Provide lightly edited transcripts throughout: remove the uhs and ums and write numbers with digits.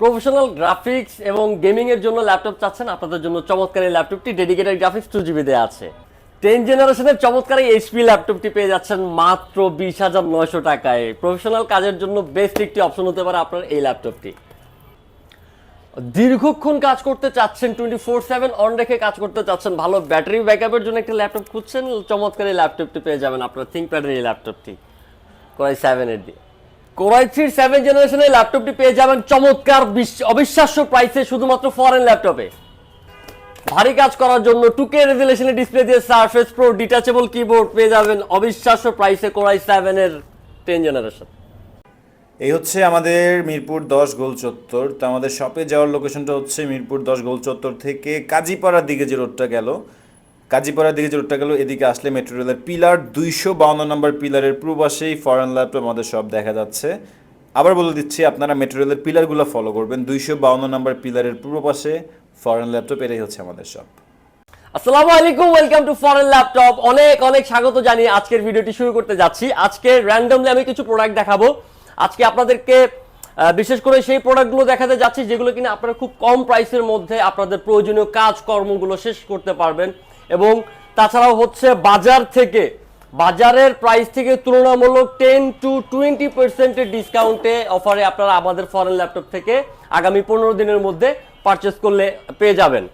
Professional graphics এবং gaming এর জন্য ল্যাপটপ চাচ্ছেন, আপনাদের জন্য চমৎকার এই ল্যাপটপটি ডেডিকেটেড গ্রাফিক্স 2GB দেয়া আছে। 10 জেনারেশনের চমৎকার এই এইচপি ল্যাপটপটি পেয়ে যাচ্ছেন মাত্র 20,900 টাকায়। প্রফেশনাল কাজের জন্য বেস্ট একটি অপশন হতে পারে আপনার এই ল্যাপটপটি। দীর্ঘক্ষণ কাজ করতে চাচ্ছেন, 24/7 অন রেখে কাজ করতে চাচ্ছেন, ভালো ব্যাটারি ব্যাকআপের জন্য একটা ল্যাপটপ খুঁজছেন, চমৎকার এই ল্যাপটপটি পেয়ে যাবেন আপনার থিংকপ্যাডের এই ল্যাপটপটি কোরাই 7 এর দিয়ে। কোরাই 3 7 জেনারেশনের ল্যাপটপটি পেয়ে যাবেন চমৎকার অবিশ্বাস্য প্রাইসে শুধুমাত্র ফরেন ল্যাপটপে। ভারী কাজ করার জন্য 2K রেজোলিউশনের ডিসপ্লে দিয়ে সারফেস প্রো ডিটাচেবল কিবোর্ড পেয়ে যাবেন অবিশ্বাস্য প্রাইসে কোরাই 7 এর 10 জেনারেশন। এই হচ্ছে আমাদের মিরপুর 10 গোল চত্বর। তো আমাদের শপে যাওয়ার লোকেশনটা হচ্ছে মিরপুর 10 গোল চত্বর থেকে কাজীপাড়ার দিকে যে রোডটা গেল, এদিকে আসলে মেট্রো রেলের পিলার 252 নম্বর পিলারের পূর্ব পাশেই ফরেন ল্যাপটপ আমাদের শপ দেখা যাচ্ছে। আবার বলে দিচ্ছি, আপনারা মেট্রো রেলের পিলারগুলো ফলো করবেন। 252 নম্বর পিলারের পূর্ব পাশে ফরেন ল্যাপটপ, এটাই হচ্ছে আমাদের শপ। আসসালামু আলাইকুম, ওয়েলকাম টু ফরেন ল্যাপটপ। অনেক অনেক স্বাগত জানিয়ে আজকের ভিডিওটি শুরু করতে যাচ্ছি। আজকে র্যান্ডমলি আমি কিছু প্রোডাক্ট দেখাবো। আজকে আপনাদেরকে বিশেষ করে সেই প্রোডাক্টগুলো দেখাতে যাচ্ছি যেগুলো কিনা আপনারা খুব কম প্রাইসের মধ্যে আপনাদের প্রয়োজনীয় কাজকর্মগুলো শেষ করতে পারবেন, এবং তাছাড়াও হচ্ছে বাজারের প্রাইস থেকে তুলনামূলক 10 to 20% ডিসকাউন্টে অফারে আপনারা আমাদের ফরেন ল্যাপটপ থেকে আগামী 15 দিনের মধ্যে পারচেস করলে পেয়ে যাবেন।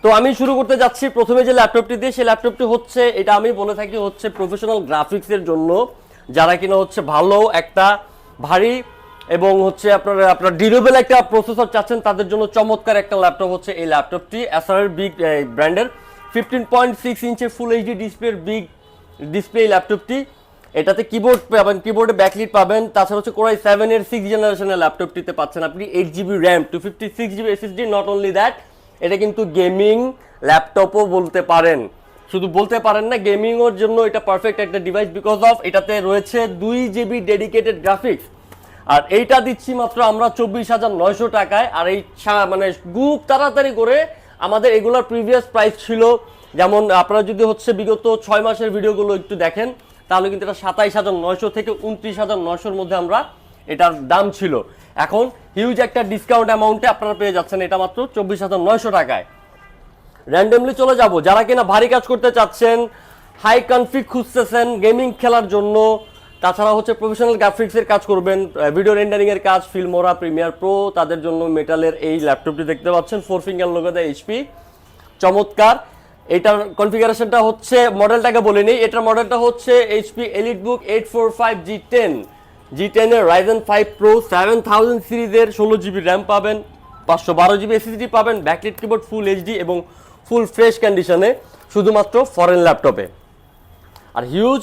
তো আমি শুরু করতে যাচ্ছি প্রথমে যে ল্যাপটপটি দিয়ে। সেই ল্যাপটপটি হচ্ছে, এটা আমি বলে থাকি হচ্ছে প্রফেশনাল গ্রাফিক্সের জন্য, যারা কিনা হচ্ছে ভালো একটা ভারী এবং হচ্ছে আপনার ডিউরেবল একটা প্রসেসর চাচ্ছেন, তাদের জন্য চমৎকার একটা ল্যাপটপ হচ্ছে এই ল্যাপটপটি। এসারের বিগ ব্র্যান্ডের 15.6 ইঞ্চের ফুল এইচডি ডিসপ্লের বিগ ডিসপ্লে ল্যাপটপটি। এটাতে কিবোর্ড পাবেন, কিবোর্ডে ব্যাকলিট পাবেন। তাছাড়া হচ্ছে কোরাই 7 এর 6 জেনারেশনের ল্যাপটপটিতে পাচ্ছেন আপনি 8GB RAM, 256GB SSD। Not only that, এটা কিন্তু গেমিং ল্যাপটপও বলতে পারেন, শুধু বলতে পারেন না, গেমিং এর জন্য এটা পারফেক্ট একটা ডিভাইস, বিকজ অফ এটাতে রয়েছে 2GB ডেডিকেটেড গ্রাফিক্স। আর এইটা দিচ্ছি মাত্র আমরা 24,900 টাকায়। আর এই মানে খুব তাড়াতাড়ি করে আমাদের এগুলোর প্রিভিয়াস প্রাইস ছিল, যেমন আপনারা যদি হচ্ছে বিগত 6 মাসের ভিডিওগুলো একটু দেখেন, তাহলে কিন্তু এটা 27,900 থেকে 29,900-র মধ্যে আমরা এটার দাম ছিল। এখন হিউজ একটা ডিসকাউন্ট অ্যামাউন্টে আপনারা পেয়ে যাচ্ছেন এটা মাত্র 24,900 টাকায়। র্যান্ডমলি চলে যাব, যারা কিনা ভারী কাজ করতে চাচ্ছেন, হাই কনফিগ খুঁজতেছেন গেমিং খেলার জন্য, তাছাড়া হচ্ছে প্রফেশনাল গ্রাফিক্সের কাজ করবেন, ভিডিও রেন্ডারিং এর কাজ, ফিল্মোরা, প্রিমিয়ার প্রো, তাদের জন্য মেটালের এই ল্যাপটপটি দেখতে পাচ্ছেন 4 ফিঙ্গার লোগো দেয় এইচপি, চমৎকার। এটার কনফিগারেশনটা হচ্ছে, মডেলটাকে বলে নেই, এটার মডেলটা হচ্ছে এইচপি এলিটবুক 845 G10 এর Ryzen 5 Pro 7000 সিরিজের 16GB র্যাম পাবেন, 512GB SSD পাবেন, ব্যাকলিট কিবোর্ড, ফুল এইচডি এবং ফুল ফ্রেশ কন্ডিশনে, শুধুমাত্র ফরেন ল্যাপটপে। আর হিউজ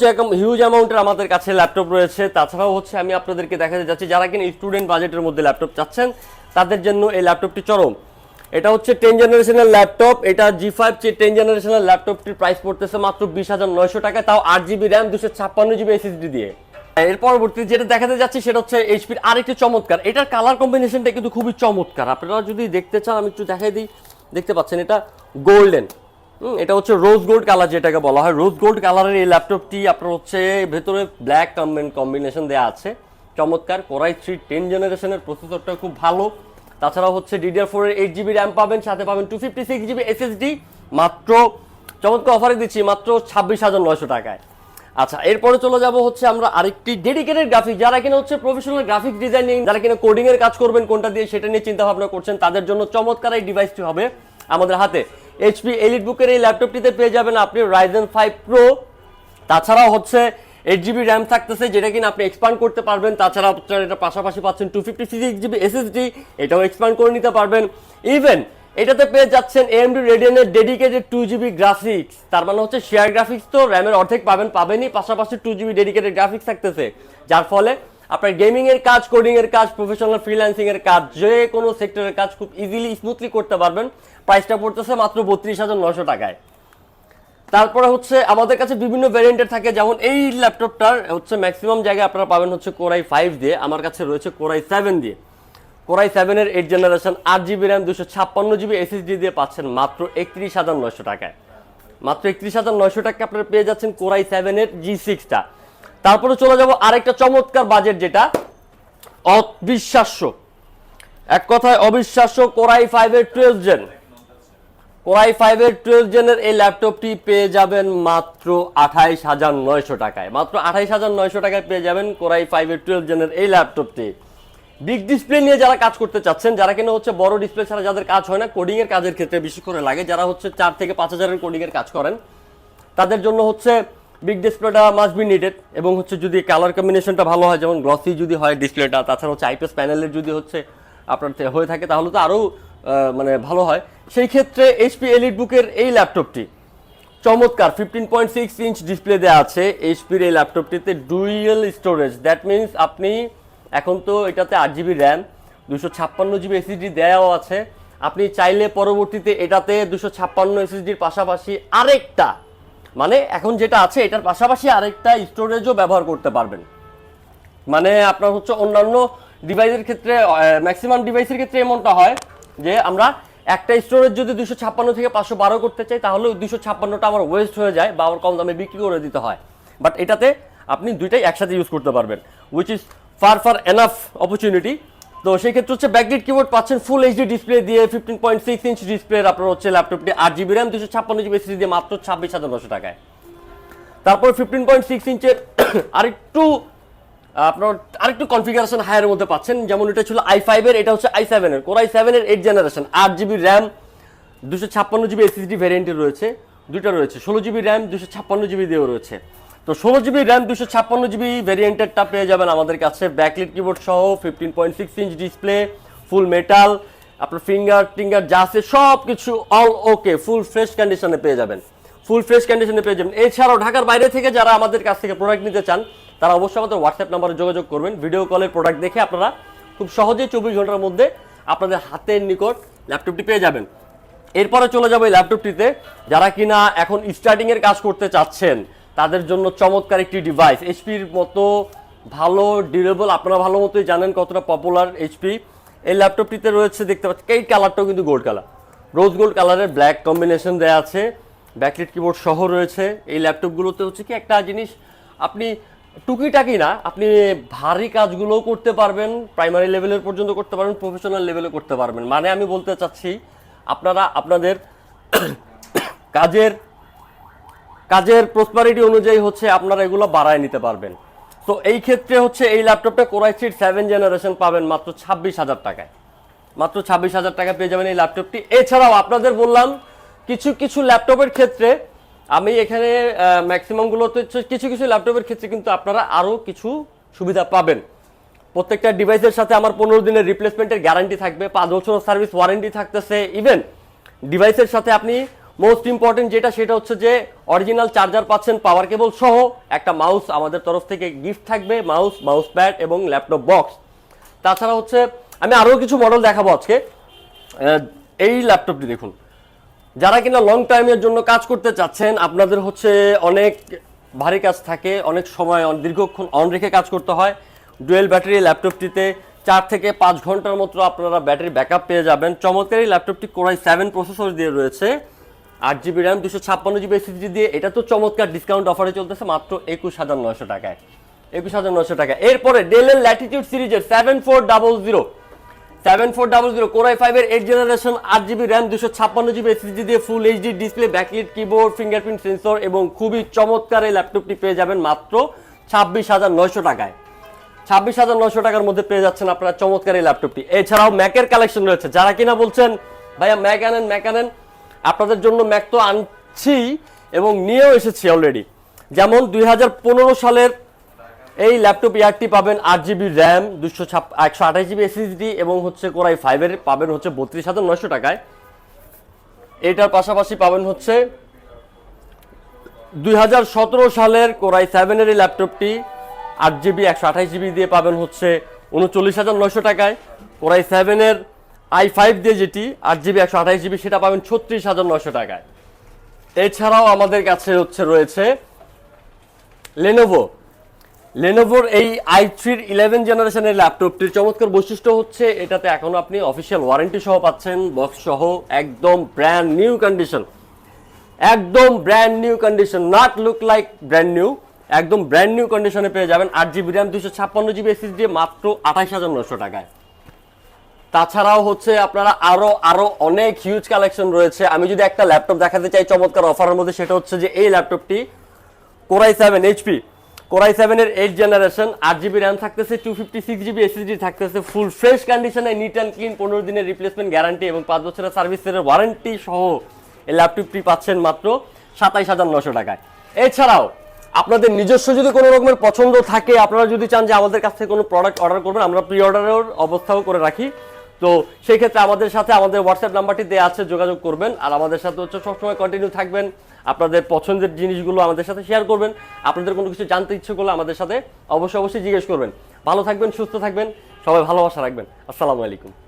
অ্যামাউন্টের আমাদের কাছে ল্যাপটপ রয়েছে। তাছাড়াও হচ্ছে আমি আপনাদেরকে দেখাতে যাচ্ছি, যারা কিনা স্টুডেন্ট বাজেটের মধ্যে ল্যাপটপ চাচ্ছেন, তাদের জন্য এই ল্যাপটপটি চরম। এটা হচ্ছে 10 জেনারেশনের ল্যাপটপ। এটা G5 10 জেনারেশনের ল্যাপটপটির প্রাইস পড়তেছে মাত্র 20,900 টাকা, তাও 8GB র্যাম, 256GB SSD দিয়ে। এর পরবর্তী যেটা দেখাতে যাচ্ছি সেটা হচ্ছে এইচপির আরেকটি চমৎকার, এটার কালার কম্বিনেশনটা কিন্তু খুবই চমৎকার। আপনারা যদি দেখতে চান আমি একটু দেখাই দিই, দেখতে পাচ্ছেন এটা গোল্ডেন, এটা হচ্ছে রোজ গোল্ড কালার, যেটাকে বলা হয় রোজ গোল্ড কালারের এই ল্যাপটপটি আপনার হচ্ছে ভেতরে ব্ল্যাক কম্বিনেশন দেওয়া আছে, চমৎকার। কোরাই 3 10 জেনারেশনের প্রসেসরটা খুব ভালো। তাছাড়াও হচ্ছে DDR4 এর 8GB র্যাম পাবেন, সাথে পাবেন 256GB SSD, মাত্র চমৎকার অফারে দিচ্ছি মাত্র 26,900 টাকায়। আচ্ছা, এরপরে চলে যাব হচ্ছে আমরা আরেকটি ডেডিকেটেড গ্রাফিক্স, যারা কিনা হচ্ছে প্রফেশনাল গ্রাফিক্স ডিজাইনিং, যারা কিনা কোডিং এর কাজ করবেন কোনটা দিয়ে সেটা নিয়ে চিন্তা ভাবনা করছেন, তাদের জন্য চমৎকার এই ডিভাইসটি হবে আমাদের হাতে। এইচপি এলিটবুকের এই ল্যাপটপটিতে পেয়ে যাবেন আপনি Ryzen 5 Pro, তাছাড়াও হচ্ছে 8GB র্যাম থাকতেছে, যেটা কিনা আপনি এক্সপান্ড করতে পারবেন। তাছাড়া আপনারা এটা পাশাপাশি পাচ্ছেন 256GB SSD, এটাও এক্সপান্ড করে নিতে পারবেন। ইভেন এটাতে পেয়ে যাচ্ছেন AMD Radeon-এর ডেডিকেটেড 2GB গ্রাফিক্স, তার মানে হচ্ছে শেয়ার গ্রাফিক্স তো র্যামের অর্ধেক পাবেনই, পাশাপাশি 2GB ডেডিকেটেড গ্রাফিক্স থাকতেছে, যার ফলে আপনার গেমিং এর কাজ, কোডিং এর কাজ, প্রফেশনাল ফ্রিল্যান্সিং এর কাজ, যে কোনো সেক্টরের কাজ খুব ইজিলি স্মুথলি করতে পারবেন। প্রাইসটা পড়তেছে মাত্র 32,900 টাকায়। তারপরে হচ্ছে আমাদের কাছে বিভিন্ন ভ্যারিয়েন্টের থাকে, যেমন এই ল্যাপটপটার হচ্ছে ম্যাক্সিমাম জায়গায় আপনারা পাবেন হচ্ছে কোরাই 5 দিয়ে, আমার কাছে রয়েছে কোরাই 7 দিয়ে। কোরাই 7 এর 8 generation, 8GB RAM, 256GB SSD দিয়ে পাচ্ছেন মাত্র 31,900 টাকায়। মাত্র 31,900 টাকা আপনারা পেয়ে যাচ্ছেন কোরাই 7 এর G6টা। তারপরে চলে যাব আরেকটা চমৎকার বাজেট, যেটা অবিশ্বাস্য এক কথায় অবিশ্বাস্য কোরাই 5 এর 12 জেন, কোরাই 5 এর 12 জেনের এই ল্যাপটপটি পেয়ে যাবেন মাত্র 28,900 টাকায়। মাত্র 28,900 টাকায় পেয়ে যাবেন কোরাই 5 এর 12 জেনের এই ল্যাপটপটি। বিগ ডিসপ্লে নিয়ে যারা কাজ করতে চাচ্ছেন, যারা কিনা হচ্ছে বড় ডিসপ্লে ছাড়া যাদের কাজ হয় না, কোডিং এর কাজের ক্ষেত্রে বিশেষ করে লাগে, যারা হচ্ছে 4 থেকে 5,000 এর কোডিং এর কাজ করেন, তাদের জন্য হচ্ছে বিগ ডিসপ্লেটা মাস্ট বি নিডেড। এবং হচ্ছে যদি কালার কম্বিনেশনটা ভালো হয়, যেমন গ্লসি যদি হয় ডিসপ্লেটা, তাছাড়া হচ্ছে আইপিএস প্যানেলের যদি হচ্ছে আপনার হয়ে থাকে, তাহলে তো আরও মানে ভালো হয়। সেই ক্ষেত্রে এইচপি এলিটবুকের এই ল্যাপটপটি চমৎকার 15.6 ইঞ্চ ডিসপ্লে দেওয়া আছে এইচপির এই ল্যাপটপটিতে, ডুয়াল স্টোরেজ। দ্যাট মিনস আপনি এখন তো এটাতে 8GB র্যাম, 256GB এসএসডি দেওয়াও আছে। আপনি চাইলে পরবর্তীতে এটাতে 256 এসএসডির পাশাপাশি আরেকটা, মানে এখন যেটা আছে এটার পাশাপাশি আরেকটা স্টোরেজও ব্যবহার করতে পারবেন। মানে আপনার হচ্ছে অন্যান্য ডিভাইসের ক্ষেত্রে, ম্যাক্সিমাম ডিভাইসের ক্ষেত্রে এমনটা হয় যে আমরা একটা স্টোরেজ যদি 256 থেকে 512 করতে চাই, তাহলে 256টা আমার ওয়েস্ট হয়ে যায় বা আমার কম দামে বিক্রি করে দিতে হয়। বাট এটাতে আপনি দুইটাই একসাথে ইউজ করতে পারবেন, which is far enough opportunity. তো সেই ক্ষেত্রে হচ্ছে ব্যাকলিট কিবোর্ড পাচ্ছেন ফুল এইচডি ডিসপ্লে দিয়ে, 15.6 ইঞ্চ ডিসপ্লে আপনার হচ্ছে ল্যাপটপটি, 8GB র্যাম, 256GB এসএসডি দিয়ে মাত্র 26,900 টাকায়। তারপর 15.6 ইঞ্চের আরেকটু কনফিগারেশন হায়ারের মধ্যে পাচ্ছেন, যেমন এটা ছিল i5 এর, এটা হচ্ছে i7 এর, কোরাই 7 এর 8 generation, 8GB RAM, 256GB SSD ভ্যারিয়েন্টের রয়েছে, দুইটা রয়েছে, 16GB র্যাম 256GB দিয়েও রয়েছে। তো 16GB র্যাম 256GB ভ্যারিয়েন্টেরটা পেয়ে যাবেন আমাদের কাছে ব্যাকলিট কিবোর্ড সহ, 15.6 ইঞ্চ ডিসপ্লে, ফুল মেটাল, আপনার ফিঙ্গার টিঙ্গার যা আছে সব কিছু অল ওকে, ফুল ফ্রেশ কন্ডিশনে পেয়ে যাবেন, এছাড়াও ঢাকার বাইরে থেকে যারা আমাদের কাছ থেকে প্রোডাক্ট নিতে চান, তারা অবশ্যই আমাদের হোয়াটসঅ্যাপ নাম্বারে যোগাযোগ করবেন। ভিডিও কলের প্রোডাক্ট দেখে আপনারা খুব সহজেই 24 ঘন্টার মধ্যে আপনাদের হাতের নিকট ল্যাপটপটি পেয়ে যাবেন। এরপরে চলে যাবো এই ল্যাপটপটিতে, যারা কিনা এখন স্টার্টিং এর কাজ করতে চাচ্ছেন তাদের জন্য চমৎকার একটি ডিভাইস। এইচপির মতো ভালো ডিউরেবল, আপনারা ভালো মতোই জানেন কতটা পপুলার এইচপি। এই ল্যাপটপটিতে রয়েছে, দেখতে পাচ্ছেন এই কালারটাও কিন্তু গোল্ড কালার, রোজ গোল্ড কালারের ব্ল্যাক কম্বিনেশন দেওয়া আছে, ব্যাকলিট কিবোর্ড সহ রয়েছে। এই ল্যাপটপগুলোতে হচ্ছে কি একটা জিনিস, আপনি টুকিটাকি না, আপনি ভারী কাজগুলোও করতে পারবেন, প্রাইমারি লেভেলের পর্যন্ত করতে পারবেন, প্রফেশনাল লেভেলে করতে পারবেন। মানে আমি বলতে চাচ্ছি আপনারা আপনাদের কাজের প্রসপারিটি অনুযায়ী হচ্ছে আপনারা এগুলো বাড়ায় নিতে পারবেন। তো এই ক্ষেত্রে হচ্ছে এই ল্যাপটপটা কোরাই 7 জেনারেশন পাবেন মাত্র 26,000 টাকায়। মাত্র 26,000 টাকা পেয়ে যাবেন এই ল্যাপটপটি। এছাড়াও আপনাদের বললাম কিছু ল্যাপটপের ক্ষেত্রে, আমি এখানে ম্যাক্সিমামগুলোতে কিছু ল্যাপটপের ক্ষেত্রে কিন্তু আপনারা আরও কিছু সুবিধা পাবেন। প্রত্যেকটা ডিভাইসের সাথে আমার 15 দিনের রিপ্লেসমেন্টের গ্যারান্টি থাকবে, 5 বছরের সার্ভিস ওয়ারেন্টি থাকতেছে। ইভেন ডিভাইসের সাথে আপনি মোস্ট ইম্পর্টেন্ট যেটা, সেটা হচ্ছে যে অরিজিনাল চার্জার পাচ্ছেন, পাওয়ার কেবল সহ, একটা মাউস আমাদের তরফ থেকে গিফট থাকবে, মাউস প্যাড এবং ল্যাপটপ বক্স। তাছাড়া হচ্ছে আমি আরও কিছু মডেল দেখাবো আজকে। এই ল্যাপটপটি দেখুন, যারা কিনা লং টাইমের জন্য কাজ করতে চাচ্ছেন, আপনাদের হচ্ছে অনেক ভারী কাজ থাকে, অনেক সময় দীর্ঘক্ষণ অন রেখে কাজ করতে হয়, ডুয়েল ব্যাটারি ল্যাপটপটিতে 4 থেকে 5 ঘন্টার মতো আপনারা ব্যাটারি ব্যাকআপ পেয়ে যাবেন। চমৎকার এই ল্যাপটপটি কোরাই 7 প্রসেসর দিয়ে রয়েছে, 8GB র্যাম, 256GB এসএসডি দিয়ে। এটা তো চমৎকার ডিসকাউন্ট অফারে চলতেছে মাত্র 21,900 টাকায়, 21,900 টাকা। এরপরে ডেলের ল্যাটিটিউড সিরিজের 7400 কোরাই 5 এর 8 generation, 8GB RAM, 256GB SSD দিয়ে, full HD display, backlit keyboard, fingerprint sensor এবং খুবই চমৎকার এই ল্যাপটপটি পেয়ে যাবেন মাত্র 26,900 টাকায়। 26,900 টাকার মধ্যে পেয়ে যাচ্ছেন আপনারা চমৎকার এই ল্যাপটপটি। এছাড়াও ম্যাকের কালেকশন রয়েছে, যারা কিনা বলছেন ভাইয়া ম্যাক আনেন, আপনাদের জন্য ম্যাক তো আনছি এবং নিয়েও এসেছি অলরেডি। যেমন 2015 সালের এই ল্যাপটপ ইয়ারটি পাবেন 8GB র্যাম, 128GB এসএসডি এবং হচ্ছে কোরাই 5 এর পাবেন হচ্ছে 32,900 টাকায়। এটার পাশাপাশি পাবেন হচ্ছে 2017 সালের কোরাই 7 এর এই ল্যাপটপটি 8GB 128GB দিয়ে পাবেন হচ্ছে 39,900 টাকায়। কোরাই 7 এর i5 দিয়ে যেটি 8GB 128GB সেটা পাবেন 36,900 টাকায়। এছাড়াও আমাদের কাছে রয়েছে লেনোভোর এই i3 11 জেনারেশনের ল্যাপটপটির চমৎকার বৈশিষ্ট্য হচ্ছে এটাতে এখন আপনি অফিসিয়াল ওয়ারেন্টি সহ পাচ্ছেন, বক্স সহ, একদম brand new condition, not look like brand new, একদম ব্র্যান্ড নিউ কন্ডিশনে পেয়ে যাবেন। 8GB র্যাম, 256GB এসএসডি মাত্র 28,900 টাকায়। তাছাড়াও হচ্ছে আপনারা আরো অনেক হিউজ কালেকশন রয়েছে। আমি যদি একটা ল্যাপটপ দেখাতে চাই চমৎকার অফারের মধ্যে, সেটা হচ্ছে যে এই ল্যাপটপটি কোরাই 7 এইচপি কোরাই 7 এর 8 জেনারেশন, 8GB র্যাম থাকতেছে, 256GB এসএসডি থাকতেছে, ফুল ফ্রেশ কন্ডিশনে, নিট অ্যান্ড ক্লিন, 15 দিনের রিপ্লেসমেন্ট গ্যারান্টি এবং 5 বছরের সার্ভিসের ওয়ারেন্টি সহ এই ল্যাপটপটি পাচ্ছেন মাত্র 27900 টাকায়। এছাড়াও আপনাদের নিজস্ব যদি কোনো রকমের পছন্দ থাকে, আপনারা যদি চান যে আমাদের কাছ থেকে কোনো প্রোডাক্ট অর্ডার করবেন, আমরা প্রি অর্ডারের অবস্থাও করে রাখি। তো সেই ক্ষেত্রে আমাদের সাথে আমাদের হোয়াটসঅ্যাপ নাম্বারটি দেওয়া আছে, যোগাযোগ করবেন। আর আমাদের সাথে হচ্ছে সবসময় কন্টিনিউ থাকবেন, আপনাদের পছন্দের জিনিসগুলো আমাদের সাথে শেয়ার করবেন। আপনাদের কোনো কিছু জানতে ইচ্ছে করলে আমাদের সাথে অবশ্যই জিজ্ঞেস করবেন। ভালো থাকবেন, সুস্থ থাকবেন, সবাই ভালোবাসা রাখবেন। আসসালামু আলাইকুম।